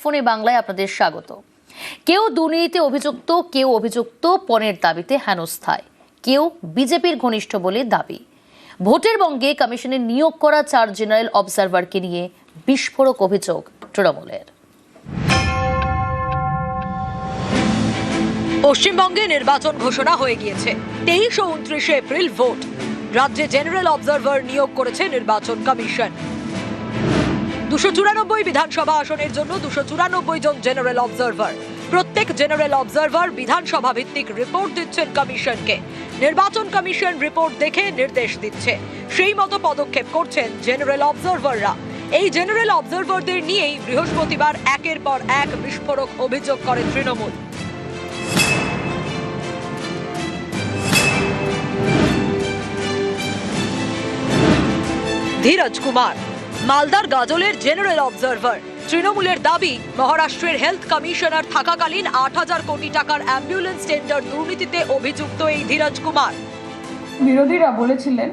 ফোনে বাংলায় আপনাদের স্বাগত। কেউ দুর্নীতিতে অভিযুক্ত, কেউ অভিযুক্ত পণের দাবিতে হেনস্থায়, কেউ বিজেপির ঘনিষ্ঠ বলে দাবি। ভোটের বঙ্গে কমিশনের নিয়োগ করা 4 জেনারেল অবজারভারকে নিয়ে বিস্ফোরক অভিযোগ তৃণমূলের। পশ্চিমবঙ্গে নির্বাচন ঘোষণা হয়ে গিয়েছে। 23 ও 29 এপ্রিল ভোট। রাজ্যে জেনারেল অবজারভার নিয়োগ করেছে নির্বাচন কমিশন। 294 বিধানসভা আসনের জন্য 294 জন জেনারেল অবজারভার। প্রত্যেক জেনারেল অবজারভার বিধানসভা ভিত্তিক রিপোর্ট দিচ্ছেন কমিশনকে। নির্বাচন কমিশন রিপোর্ট দেখে নির্দেশ দিচ্ছে, সেই মতো পদক্ষেপ করছেন জেনারেল অবজারভাররা। এই জেনারেল অবজারভারদের নিয়েই বৃহস্পতিবার একের পর এক বিস্ফোরক অভিযোগ করে তৃণমূল। ধীরজ কুমার মালদার গাজলের জেনারেল অবজারভার। তৃণমূলের দাবি, মহারাষ্ট্রের হেলথ কমিশনার থাকাকালীন 8,000 কোটি টাকার অ্যাম্বুলেন্স টেন্ডার দুর্নীতিতে অভিযুক্ত এই ধীরজ কুমার। বিরোধীরা বলেছিলেন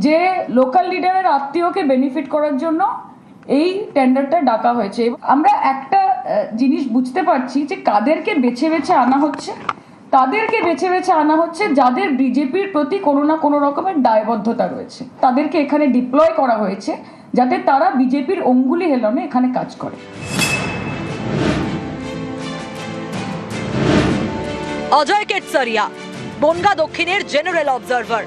যে লোকাল লিডারের আত্মীয়কে বেনিফিট করার জন্য এই টেন্ডারটা ডাকা হয়েছে। আমরা একটা জিনিস বুঝতে পারছি যে কাদেরকে বেছে বেছে আনা হচ্ছে। তাদেরকে বেছে বেছে আনা হচ্ছে যাদের বিজেপির প্রতি কোনো না কোনো রকমের দায়বদ্ধতা রয়েছে। তাদেরকে এখানে ডিপ্লয় করা হয়েছে যাতে তারা বিজেপির অঙ্গুলি হেলনে এখানে কাজ করে। অজয় কেতসরিয়া বনগা দক্ষিণের জেনারেল অবজারভার।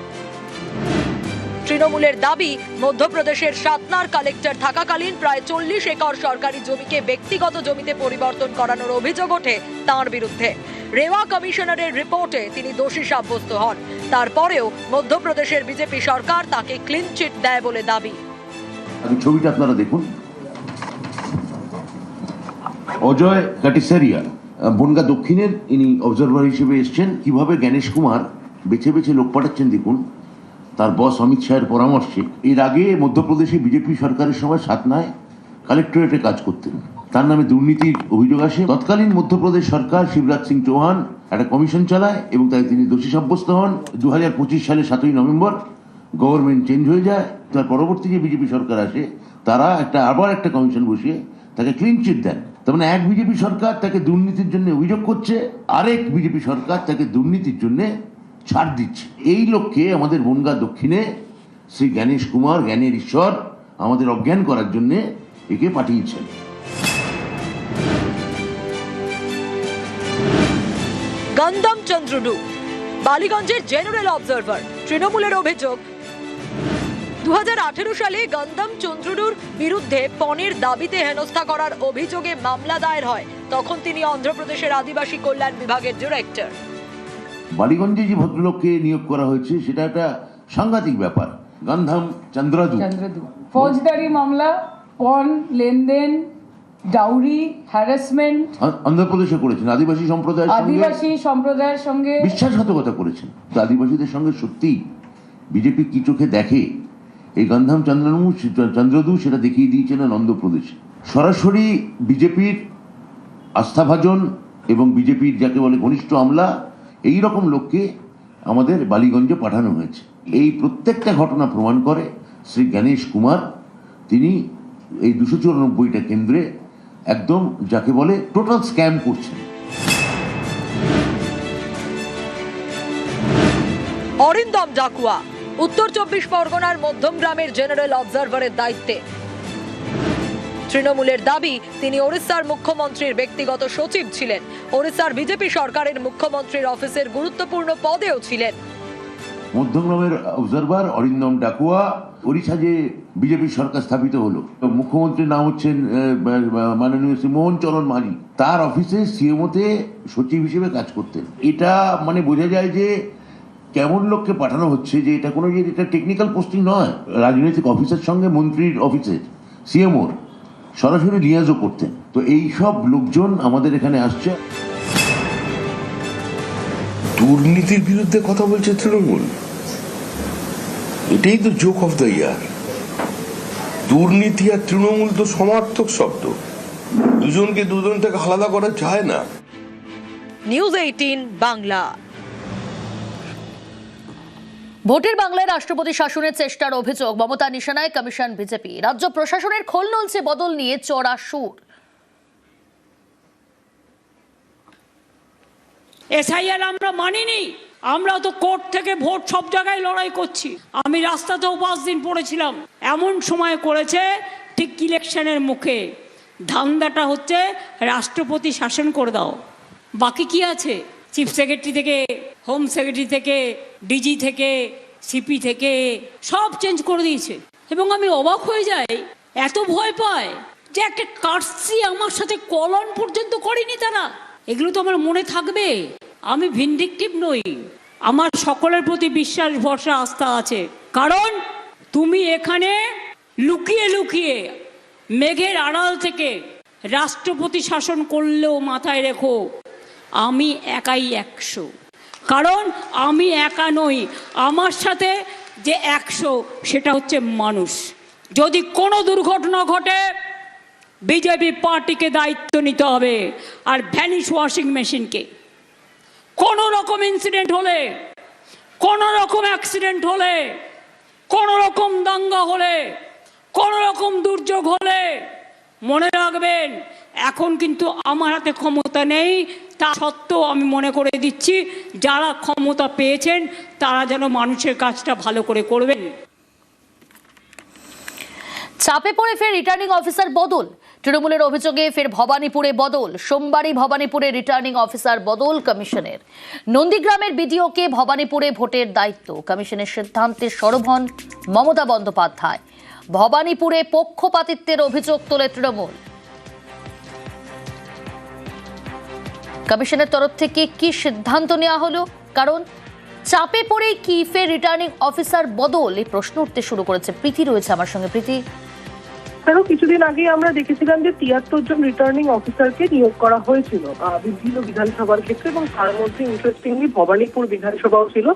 তৃণমূলের দাবি, মধ্যপ্রদেশের সাতনার কালেক্টর থাকাকালীন প্রায় 40 একর সরকারি জমিকে ব্যক্তিগত জমিতে পরিবর্তন করানোর অভিযোগ ওঠে তাঁর বিরুদ্ধে। রেওয়া কমিশনারের রিপোর্টে তিনি দোষী সাব্যস্ত হন। তারপরেও মধ্যপ্রদেশের বিজেপি সরকার তাকে ক্লিন চিট দেয় বলে দাবি। ছবিটা আপনারা দেখুন। অজয় কেতসরিয়া বনগা দক্ষিণের ইনি অবজারভার হিসেবে এসছেন। কিভাবে জ্ঞানেশ কুমার বেছে বেছে লোক পাঠাচ্ছেন দেখুন, তার বস অমিত শাহের পরামর্শে। এর আগে মধ্যপ্রদেশে বিজেপি সরকারের সময় সাতনায় কালেক্টরেটে কাজ করতেন। তার নামে দুর্নীতির অভিযোগ আসে। তৎকালীন মধ্যপ্রদেশ সরকার শিবরাজ সিং চৌহান একটা কমিশন চালায় এবং তাই তিনি দোষী সাব্যস্ত হন। 2025 সালে 7ই নভেম্বর গভর্নমেন্ট চেঞ্জ হয়ে যায়। তার পরবর্তী যে বিজেপি সরকার আসে তারা আবার একটা কমিশন বসিয়ে তাকে ক্লিন চিট দেন। তার মানে এক বিজেপি সরকার তাকে দুর্নীতির জন্য অভিযোগ করছে, আরেক বিজেপি সরকার তাকে দুর্নীতির জন্য ছাড় দিচ্ছে। এই লক্ষ্যে আমাদের বনগা দক্ষিণে শ্রী জ্ঞানেশ কুমার, জ্ঞানের ঈশ্বর, আমাদের অজ্ঞান করার জন্য একে পাঠিয়েছেন। গন্ধম চন্দ্রডু বালিগঞ্জের জেনারেল অবজারভার। তৃণমূলের অভিযোগ, 2018 সালে গন্ধম চন্দ্রডুর বিরুদ্ধে পণের দাবিতে হেনস্থা করার অভিযোগে মামলা দায়ের হয়। তখন তিনি অন্ধ্রপ্রদেশের আদিবাসী কল্যাণ বিভাগের ডিরেক্টর। বালিগঞ্জে যে ভদ্রলোককে নিয়োগ করা হয়েছে সেটা একটা সাংঘাতিক ব্যাপার। গন্ধম চন্দ্রডু ফৌজদারি মামলা, পণ লেনদেন, ডাউরি, হ্যারাসমেন্ট অন্ধ্রপ্রদেশে করেছেন। আদিবাসী সম্প্রদায়ের সঙ্গে বিশ্বাসঘাতকতা করেছেন। তো আদিবাসীদের সঙ্গে সত্যি বিজেপি কি চোখে দেখে এই গন্ধম চন্দ্রডু সেটা দেখিয়ে দিয়েছেন অন্ধ্রপ্রদেশে। সরাসরি বিজেপির আস্থাভাজন এবং বিজেপির যাকে বলে ঘনিষ্ঠ আমলা, এই রকম লোককে আমাদের বালিগঞ্জে পাঠানো হয়েছে। এই প্রত্যেকটা ঘটনা প্রমাণ করে শ্রী জ্ঞানেশ কুমার তিনি এই 294টা কেন্দ্রে একদম যাকে বলে টোটাল স্ক্যাম করছেন। অরিন্দম ডাকুয়া উত্তর 24 পরগনার মধ্যমগ্রামের জেনারেল অবজারভারের দায়িত্বে। তৃণমূলের দাবি, তিনি ওড়িশার মুখ্যমন্ত্রীর ব্যক্তিগত সচিব ছিলেন। ওড়িশার বিজেপি সরকারের মুখ্যমন্ত্রীর অফিসের গুরুত্বপূর্ণ পদেও ছিলেন। মধ্যমগ্রামের অবজারভার অরিন্দম ডাকুয়া, ওড়িশা যে বিজেপি সরকার স্থাপিত হলো, মুখ্যমন্ত্রীর নাম হচ্ছেন মাননীয় শ্রী মোহন চরণ মাঝি। তার অফিসে সিএমওতে সচিব হিসেবে কাজ করতেন। এটা মানে বোঝা যায় যে কেমন লোককে পাঠানো হচ্ছে, যে এটা কোনো যে এটা টেকনিক্যাল পোস্টিং নয়। রাজনৈতিক অফিসের সঙ্গে মন্ত্রীর অফিসের সিএমওর সরাসরি লিয়াজও করতেন। তো এই সব লোকজন আমাদের এখানে আসছে। দুর্নীতির বিরুদ্ধে কথা বলছে তৃণমূল, এটাই তো জোক অফ দ্য ইয়ার। দুর্নীতি আর তৃণমূল তো সমার্থক শব্দ, দুজনকে দুজন থেকে আলাদা করা যায় না। নিউজ 18 বাংলা। ভোটের বাংলায় রাষ্ট্রপতি শাসনের চেষ্টার অভিযোগ, মমতা নিশানায় কমিশন বিজেপি। রাজ্য প্রশাসনের খোল নলছে বদল নিয়ে চড়া সুর। এসআইআর আমরা মানিনি, আমরা তো কোর্ট থেকে ভোট সব জায়গায় লড়াই করছি। আমি রাস্তাতেও 5 দিন পড়েছিলাম। এমন সময় করেছে ঠিক ইলেকশনের মুখে। ধান্দাটা হচ্ছে রাষ্ট্রপতি শাসন করে দাও, বাকি কি আছে? চিফ সেক্রেটারি থেকে, হোম সেক্রেটারি থেকে, ডিজি থেকে, সিপি থেকে সব চেঞ্জ করে দিয়েছে। এবং আমি অবাক হয়ে যাই, এত ভয় পায় যে একটা কার্সি আমার সাথে কলন পর্যন্ত করেনি তারা। এগুলো তো আমার মনে থাকবে। আমি ভিন্ডিকটিভ নই, আমার সকলের প্রতি বিশ্বাস, ভরসা, আস্থা আছে। কারণ তুমি এখানে লুকিয়ে লুকিয়ে মেঘের আড়াল থেকে রাষ্ট্রপতি শাসন করলেও মাথায় রেখো আমি একাই 100। কারণ আমি একা নই, আমার সাথে যে 100 সেটা হচ্ছে মানুষ। যদি কোনো দুর্ঘটনা ঘটে বিজেপি পার্টিকে দায়িত্ব নিতে হবে, আর ভ্যানিশ ওয়াশিং মেশিনকে। কোনো রকম ইনসিডেন্ট হলে, কোনো রকম অ্যাক্সিডেন্ট হলে, কোনো রকম দাঙ্গা হলে, কোনো রকম দুর্যোগ হলে মনে রাখবেন এখন কিন্তু আমার হাতে ক্ষমতা নেই। তা সত্ত্বেও আমি মনে করে দিচ্ছি যারা ক্ষমতা পেয়েছেন তারা যেন মানুষের কাজটা ভালো করে করবেন। চাপে পড়ে ফের রিটার্নিং অফিসার বদল। তৃণমূলের অভিযোগে ফের ভবানীপুরে বদল। সোমবারই ভবানীপুরে রিটার্নিং অফিসার বদল কমিশনের। নন্দীগ্রামের বিডিওকে ভবানীপুরে ভোটের দায়িত্ব। কমিশনের সিদ্ধান্তে সরব হন মমতা বন্দ্যোপাধ্যায়। ভবানীপুরে পক্ষপাতিত্বের অভিযোগ তোলে তৃণমূল। কমিশনের তরফ থেকে কি সিদ্ধান্ত নেওয়া হলো? কারণ চাপে পড়ে কি ফের রিটার্নিং অফিসার বদল, এই প্রশ্ন উঠতে শুরু করেছে। প্রীতি রয়েছে আমার সঙ্গে। প্রীতি, কিছুদিন আগে আমরা দেখেছিলাম যে 73 জন রিটার্নিং অফিসারকে নিয়োগ করা হয়েছিল বিভিন্ন বিধানসভার ক্ষেত্রে, এবং তার মধ্যে ইন্টারেস্টিংলি ভবানীপুর বিধানসভাও ছিল।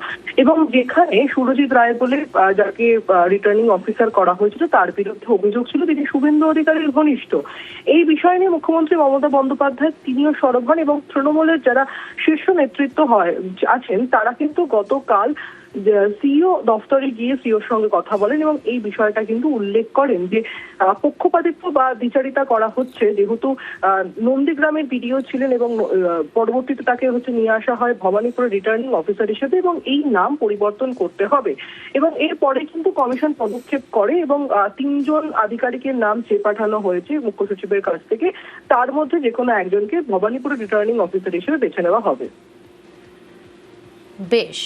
এবং যেখানে সুরজিৎ রায় বলে যাকে রিটার্নিং অফিসার করা হয়েছিল তার বিরুদ্ধে অভিযোগ ছিল তিনি শুভেন্দু অধিকারীর ঘনিষ্ঠ। এই বিষয় নিয়ে মুখ্যমন্ত্রী মমতা বন্দ্যোপাধ্যায় তিনিও সরব হন, এবং তৃণমূলের যারা শীর্ষ নেতৃত্ব আছেন তারা কিন্তু গতকাল সিইও দফতরে গিয়ে সিইওর সঙ্গে কথা বলেন এবং এই বিষয়টা কিন্তু উল্লেখ করেন যে পক্ষপাতিত্ব বা দ্বিচারিতা করা হচ্ছে। যেহেতু নন্দীগ্রামের বিডিও ছিলেন এবং পরবর্তীতে তাকে নিয়ে আসা হয় ভবানীপুরের রিটার্নিং অফিসার হিসেবে, এবং এই নাম পরিবর্তন করতে হবে। এবং এরপরে কিন্তু কমিশন পদক্ষেপ করে এবং 3 জন আধিকারিকের নাম চেয়ে পাঠানো হয়েছে মুখ্য সচিবের কাছ থেকে। তার মধ্যে যে কোনো একজনকে ভবানীপুরের রিটার্নিং অফিসার হিসেবে বেছে নেওয়া হবে। বেশ।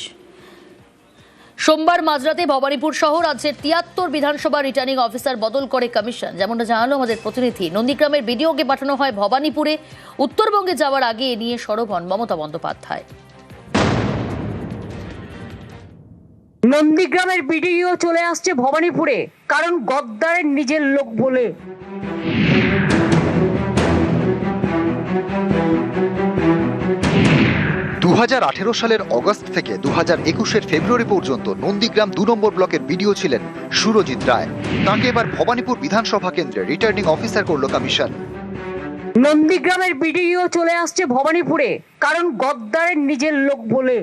সোমবার মাঝরাতে ভবানীপুর সহ রাজ্যের 73 বিধানসভা রিটার্নিং অফিসার বদল করে কমিশন। যেমনটা জানালো আমাদের প্রতিনিধি, নন্দীগ্রামের বিডিওকে পাঠানো হয় ভবানীপুরে। উত্তরবঙ্গে যাওয়ার আগে এ নিয়ে সরব হন মমতা বন্দ্যোপাধ্যায়। নন্দীগ্রামের বিডিও চলে আসছে ভবানীপুরে, কারণ গদ্দারের নিজের লোক বলে। দু 2018 সালের অগস্ট থেকে 2021 ফেব্রুয়ারি পর্যন্ত নন্দীগ্রাম 2 নম্বর ব্লকের বিডিও ছিলেন সুরজিৎ রায়। তাকে এবার ভবানীপুর বিধানসভা কেন্দ্রে রিটার্নিং অফিসার করল কমিশন। নন্দীগ্রামের বিডিও চলে আসছে ভবানীপুরে, কারণ গদ্দারের নিজের লোক বলে।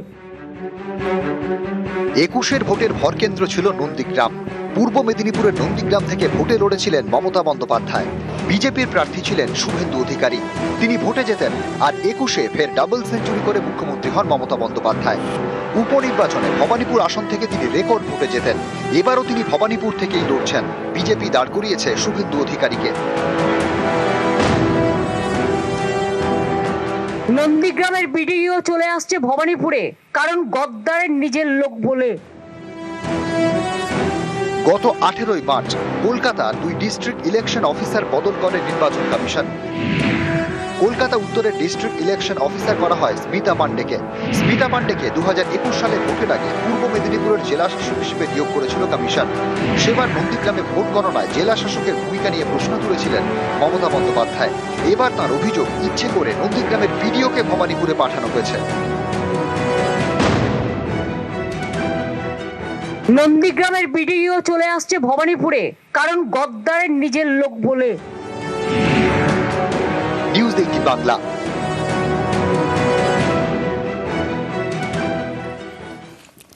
21 ভোটের ভরকেন্দ্র ছিল নন্দীগ্রাম। পূর্ব মেদিনীপুরের নন্দীগ্রাম থেকে ভোটে লড়েছিলেন মমতা বন্দ্যোপাধ্যায়। বিজেপির প্রার্থী ছিলেন শুভেন্দু অধিকারী। তিনি ভোটে যেতেন, আর 21 ফের ডাবল সেঞ্চুরি করে মুখ্যমন্ত্রী হন মমতা বন্দ্যোপাধ্যায়। উপনির্বাচনে ভবানীপুর আসন থেকে তিনি রেকর্ড ভোটে যেতেন। এবারও তিনি ভবানীপুর থেকেই লড়ছেন। বিজেপি দাঁড় করিয়েছে শুভেন্দু অধিকারীকে। নন্দীগ্রামের বিডিও চলে আসছে ভবানীপুরে, কারণ গদ্দারের নিজের লোক বলে। গত 18 মার্চ কলকাতার 2 ডিস্ট্রিক্ট ইলেকশন অফিসার বদল করে নির্বাচন কমিশন। কলকাতা উত্তরের ডিস্ট্রিক্ট ইলেকশন অফিসার করা হয় স্মিতা পান্ডেকে। স্মিতা পান্ডেকে 2021 সালের ভোটের আগে পূর্ব মেদিনীপুরের জেলা শাসক হিসেবে নিয়োগ করেছিল কমিশন। সেবার নন্দীগ্রামে ভোট গণনায় জেলা শাসকের ভূমিকা নিয়ে প্রশ্ন তুলেছিলেন মমতা বন্দ্যোপাধ্যায়। এবার তার অভিযোগ, ইচ্ছে করে নন্দীগ্রামের বিডিওকে ভবানীপুরে পাঠানো হয়েছে। নন্দীগ্রামের বিডিও চলে আসছে ভবানীপুরে, কারণ গদ্দারের নিজের লোক বলে। নিউজ 18 বাংলা।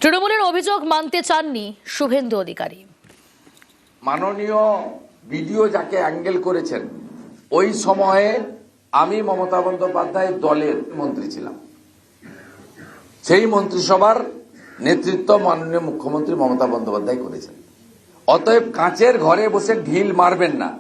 তৃণমূলের অভিযোগ মানতে চাননি শুভেন্দু অধিকারী। মাননীয় বিডিও যাকে অ্যাঙ্গেল করেছেন, ওই সময়ে আমি মমতা বন্দ্যোপাধ্যায়ের দলের মন্ত্রী ছিলাম। সেই মন্ত্রিসভার নেতৃত্ব মাননীয় মুখ্যমন্ত্রী মমতা বন্দ্যোপাধ্যায় করেছেন। অতএব কাঁচের ঘরে বসে ঢিল মারবেন না।